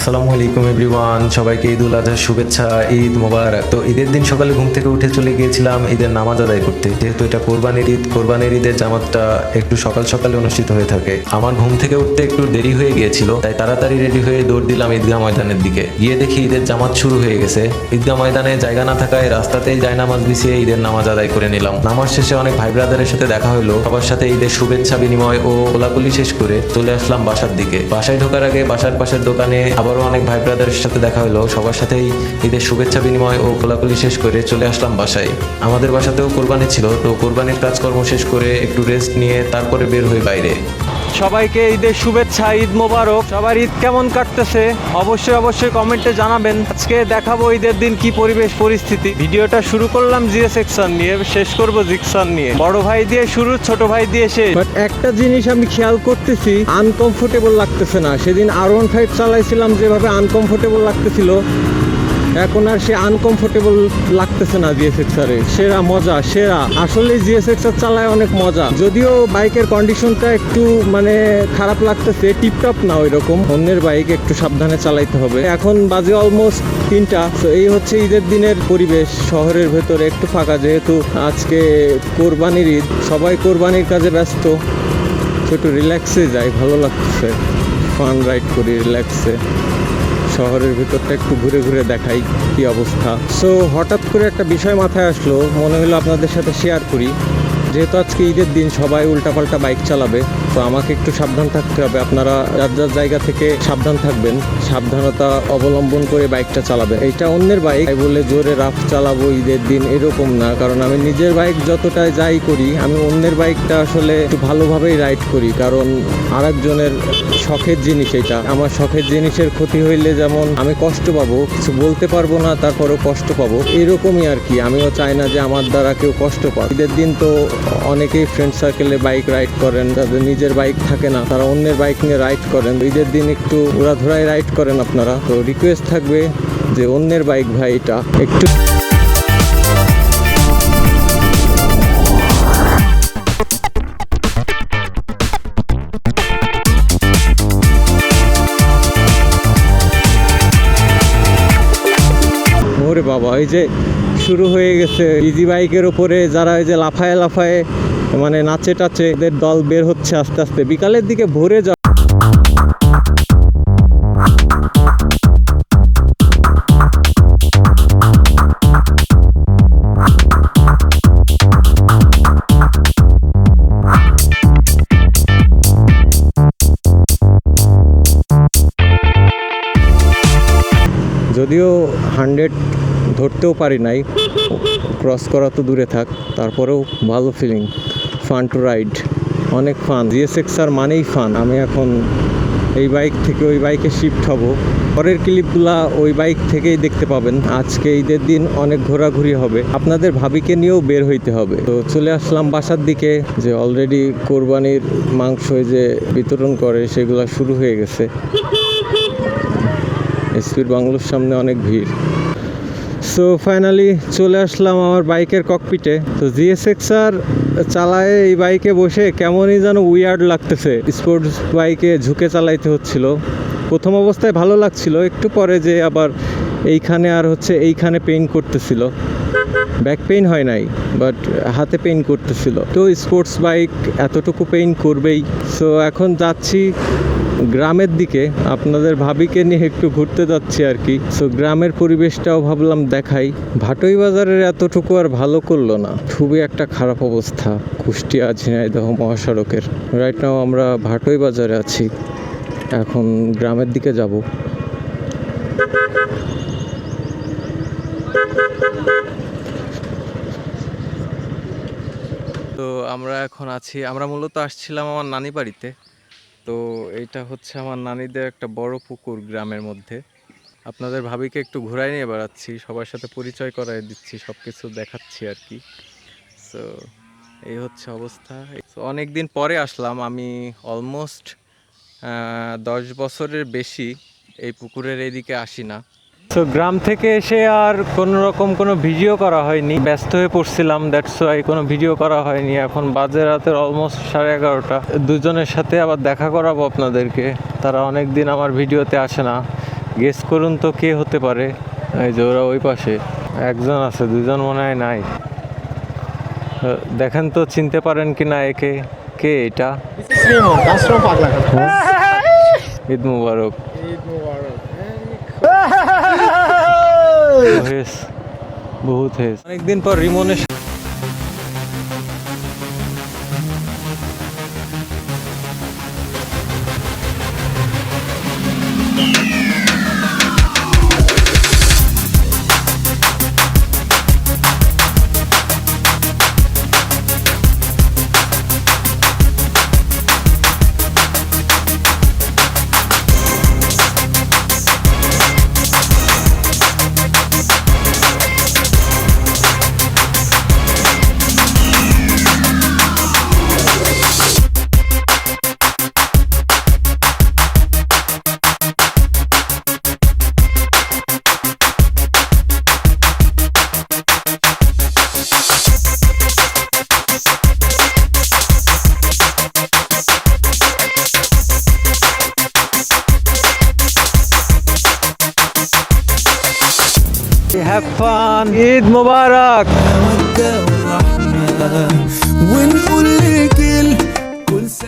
আসসালামু আলাইকুম এভরিওয়ান, সবাইকে ঈদ উল আজহার শুভেচ্ছা, ঈদ মোবারক। তো ঈদের দিন সকালে ঘুম থেকে উঠে চলে গিয়েছিলাম ঈদের নামাজ আদায় করতে। যেহেতু এটা কোরবানির ঈদের জামাতটা একটু সকাল সকালে অনুষ্ঠিত হয়ে থাকে। আমার ঘুম থেকে উঠতে একটু দেরি হয়ে গিয়েছিল, তাই তাড়াতাড়ি রেডি হয়ে দৌড় দিলাম ঈদগাহ ময়দানের দিকে। গিয়ে দেখি ঈদের জামাত শুরু হয়ে গেছে। ঈদগাহ ময়দানে জায়গা না থাকায় রাস্তাতেই জায়নামাজ বিছিয়ে ঈদের নামাজ আদায় করে নিলাম। নামাজ শেষে অনেক ভাই ব্রাদারের সাথে দেখা হলো। সবার সাথে ঈদের শুভেচ্ছা বিনিময় ও কোলাকুলি শেষ করে চলে আসলাম বাসার দিকে। বাসায় ঢোকার আগে বাসার পাশের দোকানে আবারও অনেক ভাই ব্রাদারের সাথে দেখা হলো। সবার সাথেই ঈদের শুভেচ্ছা বিনিময় ও কোলাকুলি শেষ করে চলে আসলাম বাসায়। আমাদের বাসাতেও কোরবানি ছিল, তো কোরবানির কাজকর্ম শেষ করে একটু রেস্ট নিয়ে তারপরে বের হই বাইরে। সবাইকে ঈদের শুভেচ্ছা, ঈদ মোবারক। সবার ঈদ কেমন কাটতেছে অবশ্যই কমেন্টে জানাবেন। আজকে দেখাবো ঈদের দিন কি পরিবেশ পরিস্থিতি। ভিডিওটা শুরু করলাম জিএ সেকশন নিয়ে, শেষ করব জিকশন নিয়ে। বড় ভাই দিয়ে শুরু, ছোট ভাই দিয়ে শেষ। বাট একটা জিনিস আমি খেয়াল করতেছি, আনকমফোর্টেবল লাগতেছে না। সেদিন R15 চালাইছিলাম, যেভাবে আনকমফোর্টেবল লাগতেছিল, এখন আর সে আনকমফোর্টেবল লাগতেছে না। জিএসএক্সআরে সেরা মজা, সেরা আসলে জিএসএক্সআর চালায় অনেক মজা। যদিও বাইকের কন্ডিশনটা একটু খারাপ লাগতেছে, টিপটপ না ওই রকম। অন্যের বাইক একটু সাবধানে চালাইতে হবে। এখন বাজে অলমোস্ট 3টা। তো এই হচ্ছে ঈদের দিনের পরিবেশ শহরের ভেতরে, একটু ফাঁকা, যেহেতু আজকে কোরবানির ঈদ। সবাই কোরবানির কাজে ব্যস্ত। একটু রিল্যাক্সে যাই, ভালো লাগতেছে। ফান রাইড করি রিল্যাক্সে। শহরের ভিতরটা একটু ঘুরে ঘুরে দেখাই কি অবস্থা। সো হঠাৎ করে একটা বিষয় মাথায় আসলো, মনে হলো আপনাদের সাথে শেয়ার করি। যেহেতু আজকে ঈদের দিন, সবাই উল্টাপাল্টা বাইক চালাবে, তো আমাকে একটু সাবধান থাকতে হবে। আপনারা যার যার জায়গা থেকে সাবধান থাকবেন, সাবধানতা অবলম্বন করে বাইকটা চালাবেন। এটা অন্যের বাইক বলে জোরে রাফ চালাবো ঈদের দিন এরকম না, কারণ আমি নিজের বাইক যতটাই যাই করি, আমি অন্যের বাইকটা আসলে একটু ভালোভাবেই রাইড করি, কারণ আরেকজনের শখের জিনিস এটা। আমার শখের জিনিসের ক্ষতি হইলে যেমন আমি কষ্ট পাবো, কিছু বলতে পারবো না, তারপরেও কষ্ট পাবো, এরকমই আর কি। আমিও চাই না যে আমার দ্বারা কেউ কষ্ট পায়। ঈদের দিন তো অনেকেই ফ্রেন্ড সার্কেলে বাইক রাইড করেন, যাদের নিজের বাইক থাকে না, তারা অন্যের বাইক নিয়ে রাইড করেন। ঈদের দিন একটু উড়াধুরাই রাইড করেন আপনারা। তো রিকোয়েস্ট থাকবে যে অন্যের বাইক ভাই, এটা একটু ওরে বাবা, এই যে শুরু হয়ে গেছে ইজি বাইকের ওপরে যারা এই যে লাফায় লাফায় নাচে টাচে, এদের দল বের হচ্ছে আস্তে আস্তে। বিকালের দিকে ভোরে যা যদিও 100 ধরতেও পারি নাই, ক্রস করা তো দূরে থাক, তারপরেও ভালো ফিলিং। ফান টু রাইড, অনেক ফান। জিএসএক্সআর মানেই ফান। আমি এখন এই বাইক থেকে ওই বাইকে শিফট হব। পরের ক্লিপগুলা ওই বাইক থেকেই দেখতে পাবেন। আজকে ঈদের দিন অনেক ঘোরাঘুরি হবে, আপনাদের ভাবিকে নিয়েও বের হইতে হবে। তো চলে আসলাম বাসার দিকে, যে অলরেডি কোরবানির মাংস যে বিতরণ করে সেগুলো শুরু হয়ে গেছে। এসপির বাংলোর সামনে অনেক ভিড়। সো ফাইনালি চলে আসলাম আমার বাইকের ককপিটে। তো জিএসএক্সআর চালায় এই বাইকে বসে কেমনই যেন উইয়ার্ড লাগতেছে। স্পোর্টস বাইকে ঝুঁকে চালাইতে হচ্ছিল। প্রথম অবস্থায় ভালো লাগছিল, একটু পরে যে আবার এইখানে আর এইখানে পেইন করতেছিল। ব্যাক পেইন হয় নাই, বাট হাতে পেইন করতেছিল। তো স্পোর্টস বাইক এতটুকু পেইন করবেই। সো এখন যাচ্ছি গ্রামের দিকে, আপনাদের ভাবিকে নিয়ে একটু ঘুরতে যাচ্ছি আর কি। সো গ্রামের পরিবেশটাও ভাবলাম দেখাই। ভাটই বাজারের এতটুকু আর ভালো করলো না, খুবই একটা খারাপ অবস্থা কুষ্টিয়া ঝিনাইদহ মহাসড়কের। রাইট নাও আমরা ভাটই বাজারে আছি, এখন গ্রামের দিকে যাব। তো আমরা মূলত আসছিলাম আমার নানি বাড়িতে। তো এইটা হচ্ছে আমার নানিদের একটা বড় পুকুর গ্রামের মধ্যে। আপনাদের ভাবিকে একটু ঘুরাই নিয়ে বেড়াচ্ছি, সবার সাথে পরিচয় করাই দিচ্ছি, সব কিছু দেখাচ্ছি আর কি। সো এই হচ্ছে অবস্থা। অনেক দিন পরে আসলাম আমি, অলমোস্ট 10 বছরের বেশি এই পুকুরের এইদিকে আসি না। তো গ্রাম থেকে এসে আর কোনো রকম কোনো ভিডিও করা হয়নি, ব্যস্ত হয়ে পড়ছিলাম, দ্যাটস ওয়াই কোনো ভিডিও করা হয়নি। এখন বাজে রাতের অলমোস্ট 11:30। দুজনের সাথে আবার দেখা করাবো আপনাদেরকে, তারা অনেক দিন আমার ভিডিওতে আসে না। গেস করুন তো কে হতে পারে। এই যে ওরা ওই পাশে একজন আছে, দুজন মনে হয় নাই। দেখেন তো চিনতে পারেন কি না একে, কে এটা? Simon, that's from Paglakan. Eid মুবারক। Eid Mubarak. হেস, বহুত হেস। অনেকদিন পর রিমনের হ্যাভ ফান, ঈদ মুবারক। ونقول لكل كل سنة